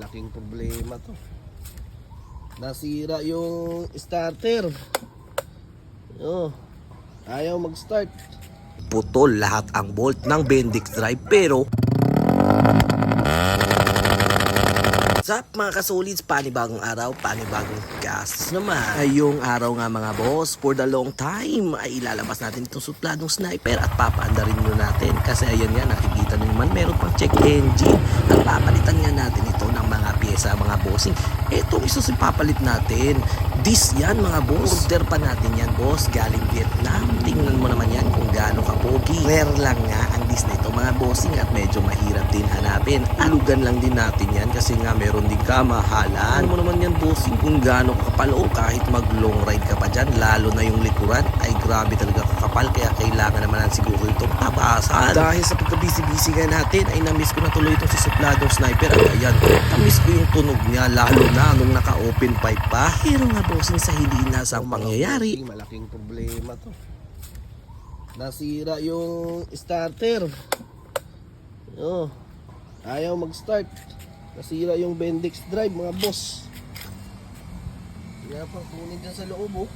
Laking problema to. Nasira yung starter. Ayaw mag-start. Putol lahat ang bolt ng Bendix drive pero Sup mga kasolids, panibagong araw, panibagong gas naman. Ngayong araw nga mga boss, for the long time ay ilalabas natin itong supladong sniper at papaanda rin nyo natin. Kasi ayan nga, nakikita nyo naman meron pang check engine. At papalitan nga natin ito ng mga pyesa mga bossing. Etong isa si papalit natin. This yan mga boss. Order pa natin yan boss, galing Vietnam. Tingnan mo naman yan kung gaano kapogi. Rare lang nga ang dis na ito mga bossing at medyo mahirap din hanapin. Alugan lang din natin yan kasi nga meron din kamahalan. Mo naman yan bossing kung gaano kakapal o kahit mag long ride ka pa dyan, lalo na yung likuran ay grabe talaga kakapal kaya kailangan naman siguro itong tabasan. Dahil sa pagka-busy-busy nga natin ay na-miss ko na tuloy itong si supladong sniper at ayan, na-miss ko yung tunog niya lalo na nung naka-open pipe pa. Pero nga bossing sa hindi nasang pangyayari. Malaking problema to. Nasira yung starter. Ayaw mag-start. Nasira yung Bendix drive mga boss. Kaya pang kunin dyan sa loob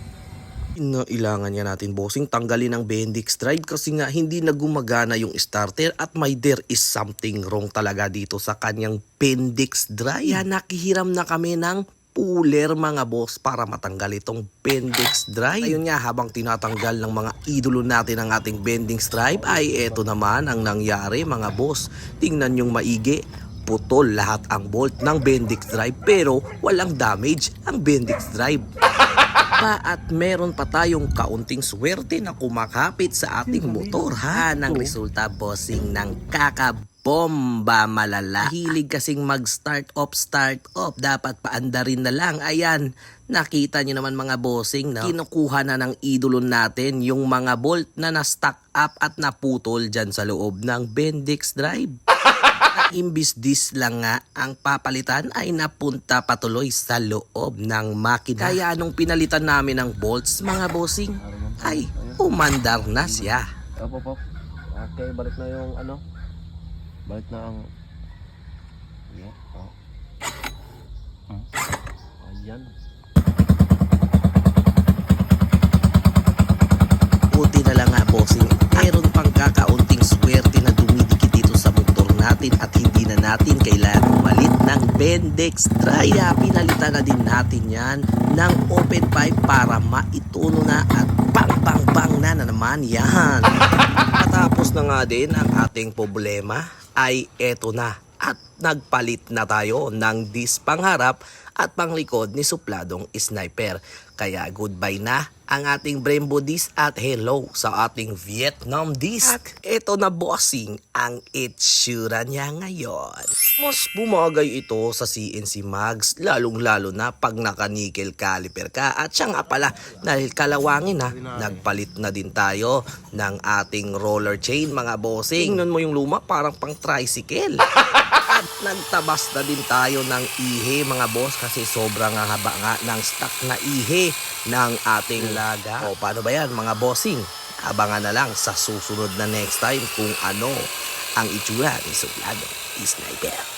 Inailangan niya natin bossing tanggalin ang Bendix drive kasi nga hindi na gumagana yung starter at there is something wrong talaga dito sa kanyang Bendix drive. Kaya nakihiram na kami ng puller mga boss para matanggal itong Bendix drive. Ayun nga, habang tinatanggal ng mga idolo natin ang ating Bendix drive ay eto naman ang nangyari mga boss. Tingnan yung maigi. Putol lahat ang bolt ng Bendix drive pero walang damage ang Bendix drive. At meron pa tayong kaunting swerte na kumakapit sa ating motor ha. Ang resulta bossing ng kakabomba malala. Hilig kasing mag-start off. Dapat paandarin na lang. Ayan, nakita nyo naman mga bossing no? Kinukuha na ng idolo natin yung mga bolt na na-stack up at naputol dyan sa loob ng Bendix drive. Imbis dis lang nga ang papalitan ay napunta patuloy sa loob ng makina. Kaya nung pinalitan namin ng bolts mga bossing ay umandar na siya. Op. Okay, balik na yung balik na ang ayan. Buti na lang nga bossing, mayroon pang kakaunting swerte na dumidikit dito sa motor natin at hindi na natin kailangan umalit ng Bendix drive. Kaya pinalitan na din natin yan ng open pipe para maituno na at bang na naman yan. Matapos na nga din ang ating problema ay eto na at nagpalit na tayo ng disc pangharap at panglikod ni supladong sniper. Kaya goodbye na ang ating Brembo disc at hello sa ating Vietnam disc. At eto na bossing ang itsura niya ngayon. Mas bumagay ito sa CNC mags lalong-lalo na pag naka-nickel caliper ka. At siya nga pala, dahil kalawangin na, nagpalit na din tayo ng ating roller chain mga bossing. Tingnan mo yung luma, parang pang tricycle. At nagtabas na din tayo ng ihe mga boss kasi sobrang haba nga ng stock na ihe ng ating laga. O paano ba yan mga bossing? Abangan na lang sa susunod na next time kung ano ang itsura ni supladong sniper.